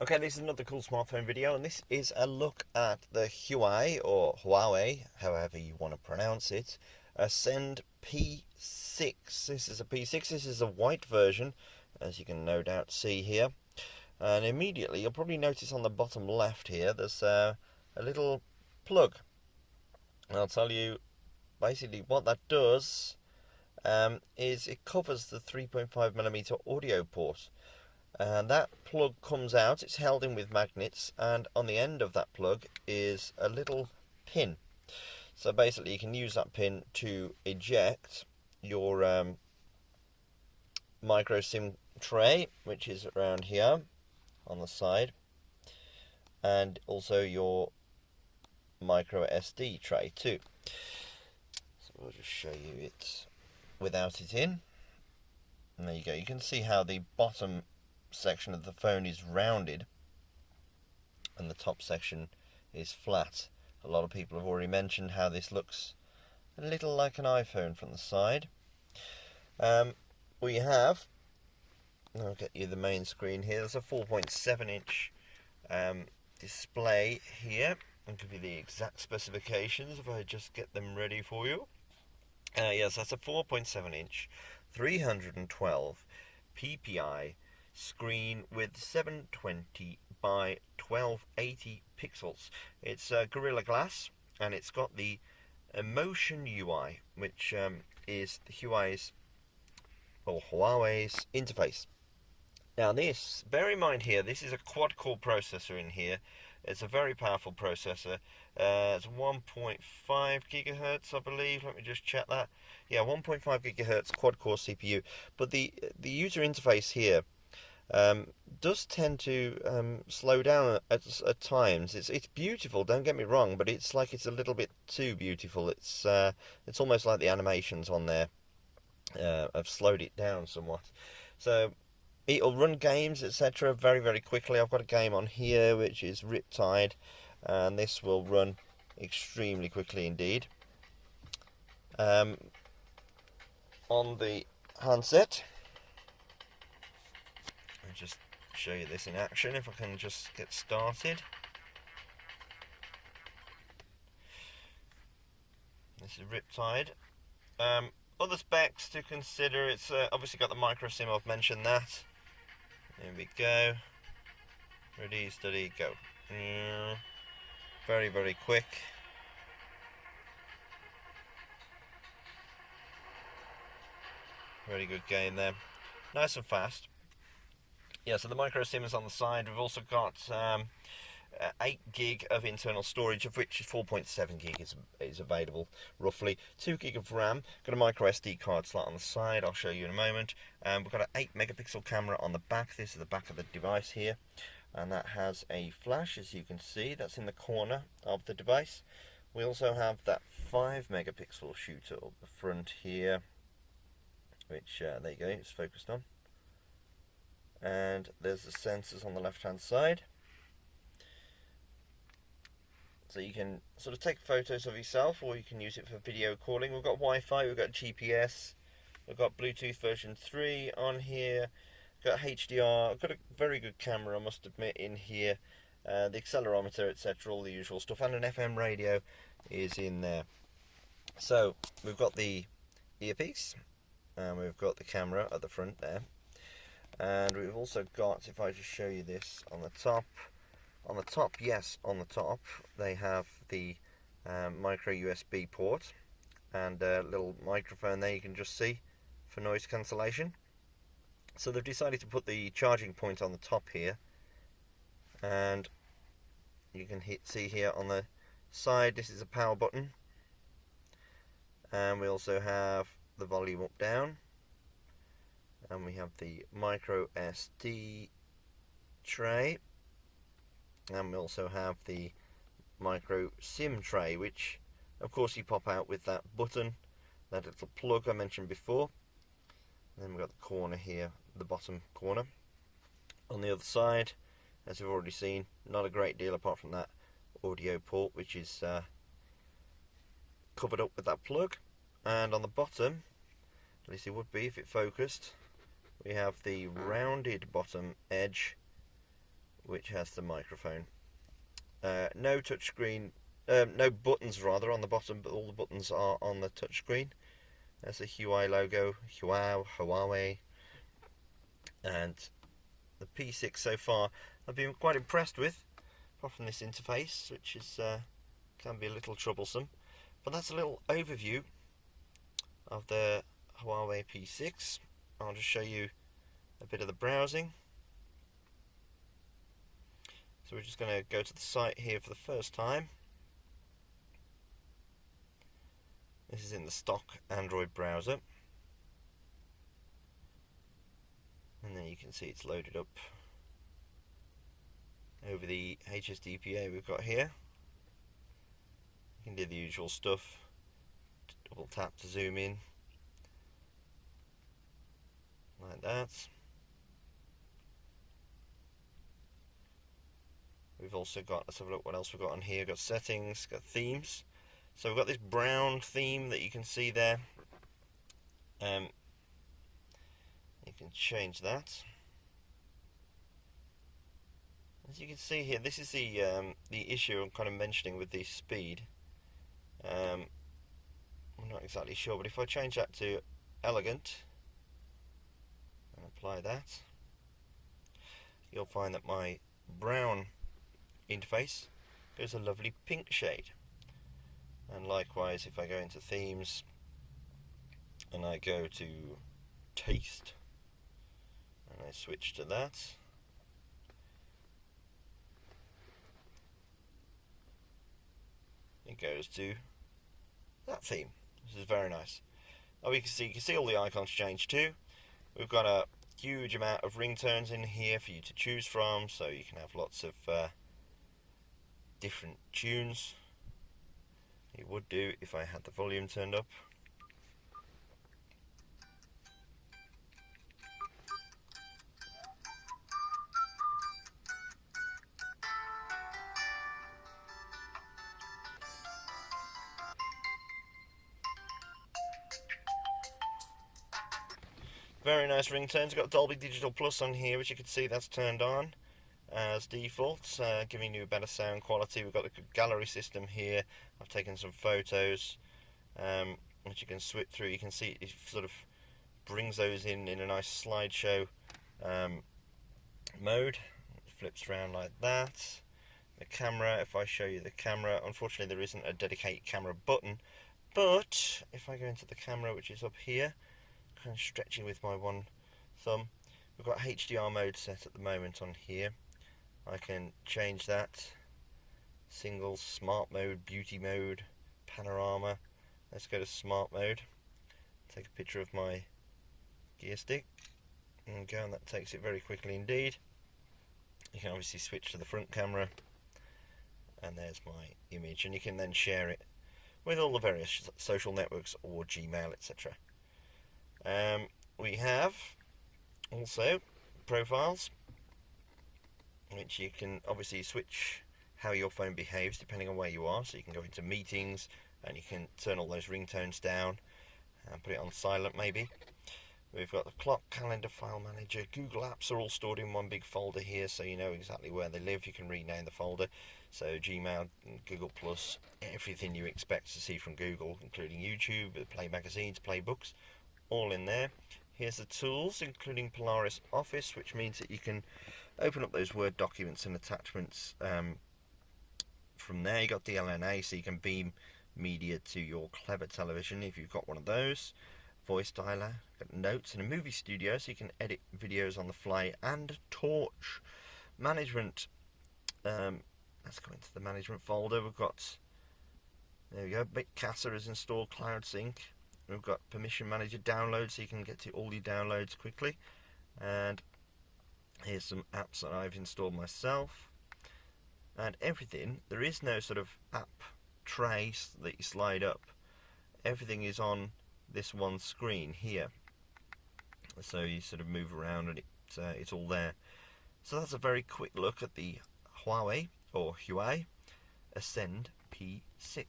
Okay, this is another cool smartphone video, and this is a look at the Huawei, or Huawei, however you want to pronounce it, Ascend P6. This is a P6, this is a white version, as you can no doubt see here. And immediately, you'll probably notice on the bottom left here, there's a little plug. And I'll tell you basically what that does is it covers the 3.5mm audio port. And that plug comes out, it's held in with magnets, and on the end of that plug is a little pin. So basically you can use that pin to eject your micro SIM tray, which is around here on the side, and also your micro SD tray too. So we'll just show you it without it in. And there you go, you can see how the bottom section of the phone is rounded and the top section is flat. A lot of people have already mentioned how this looks a little like an iPhone from the side. We have, I'll get you the main screen here, there's a 4.7 inch display here. I'll give you the exact specifications if I just get them ready for you. Yes, that's a 4.7 inch 312 ppi screen with 720 by 1280 pixels. It's Gorilla Glass, and it's got the Emotion UI, which is the Huawei's interface. Now this, bear in mind here, this is a quad-core processor in here. It's a very powerful processor. It's 1.5 gigahertz, I believe. Let me just check that. Yeah, 1.5 gigahertz quad-core CPU. But the user interface here does tend to slow down at times. It's beautiful, don't get me wrong, but it's like it's a little bit too beautiful. It's almost like the animations on there have slowed it down somewhat. So it'll run games, etc. very, very quickly. I've got a game on here which is Riptide, and this will run extremely quickly indeed. On the handset, I'll just show you this in action if I can just get started. This is Riptide. Other specs to consider, it's obviously got the micro SIM, I've mentioned that. There we go. Ready, steady, go. Very, very quick. Very good game there. Nice and fast. Yeah, so the micro SIM is on the side. We've also got 8 gig of internal storage, of which 4.7 gig is available, roughly. 2 gig of RAM. Got a micro SD card slot on the side, I'll show you in a moment. We've got an 8 megapixel camera on the back. This is the back of the device here, and that has a flash, as you can see. That's in the corner of the device. We also have that 5 megapixel shooter up the front here, which, there you go, it's focused on. And there's the sensors on the left hand side. So you can sort of take photos of yourself, or you can use it for video calling. We've got Wi-Fi, we've got GPS, we've got Bluetooth version 3 on here, we've got HDR, I've got a very good camera, I must admit, in here. The accelerometer, etc., all the usual stuff, and an FM radio is in there. So we've got the earpiece, and we've got the camera at the front there. And we've also got, if I just show you this on the top, yes, on the top, they have the micro USB port and a little microphone there you can just see for noise cancellation. So they've decided to put the charging point on the top here, and you can see here on the side, this is a power button, and we also have the volume up down, and we have the micro SD tray, and we also have the micro SIM tray, which of course you pop out with that button, that little plug I mentioned before. And then we've got the corner here, the bottom corner. On the other side, as we've already seen, not a great deal apart from that audio port, which is covered up with that plug. And on the bottom, at least it would be if it focused, we have the rounded bottom edge which has the microphone. No touchscreen, no buttons rather on the bottom, but all the buttons are on the touchscreen. There's the Huawei logo, Huawei, and the P6 so far I've been quite impressed with, apart from this interface, which is can be a little troublesome. But that's a little overview of the Huawei P6. I'll just show you a bit of the browsing. So we're just going to go to the site here for the first time. This is in the stock Android browser. And then you can see it's loaded up over the HSDPA we've got here. You can do the usual stuff. Double tap to zoom in. Like that. We've also got, let's have a look what else we've got on here. We've got settings, got themes. So we've got this brown theme that you can see there. You can change that. As you can see here, this is the issue I'm kind of mentioning with the speed. I'm not exactly sure, but if I change that to elegant and apply that, you'll find that my brown interface goes a lovely pink shade. And likewise, if I go into themes and I go to taste and I switch to that, it goes to that theme. This is very nice. Oh, you can see all the icons change too. We've got a huge amount of ringtones in here for you to choose from, so you can have lots of different tunes. It would do if I had the volume turned up. Very nice ringtones. We've got Dolby Digital Plus on here, which you can see that's turned on as default, giving you a better sound quality. We've got the gallery system here. I've taken some photos, which you can swip through. You can see it sort of brings those in a nice slideshow mode. It flips around like that. The camera, if I show you the camera, unfortunately there isn't a dedicated camera button, but if I go into the camera, which is up here, kind of stretching with my one thumb, we've got HDR mode set at the moment on here. I can change that. Single, smart mode, beauty mode, panorama. Let's go to smart mode. Take a picture of my gear stick and go, and that takes it very quickly indeed. You can obviously switch to the front camera, and there's my image, and you can then share it with all the various social networks or Gmail, etc. We have also profiles, which you can obviously switch how your phone behaves depending on where you are. So you can go into meetings and you can turn all those ringtones down and put it on silent maybe. We've got the clock, calendar, file manager, Google Apps are all stored in one big folder here, so you know exactly where they live. You can rename the folder. So Gmail, Google Plus, everything you expect to see from Google, including YouTube, Play magazines, Play books, all in there. Here's the tools, including Polaris Office, which means that you can open up those Word documents and attachments from there. You got DLNA, so you can beam media to your clever television if you've got one of those. Voice dialer, got notes, and a movie studio, so you can edit videos on the fly. And torch management. Let's go into the management folder. We've got, there we go, Bitcasa is installed, Cloud Sync. We've got permission manager download, so you can get to all your downloads quickly. And here's some apps that I've installed myself. And everything, there is no sort of app tray that you slide up. Everything is on this one screen here. So you sort of move around and it's all there. So that's a very quick look at the Huawei Ascend P6.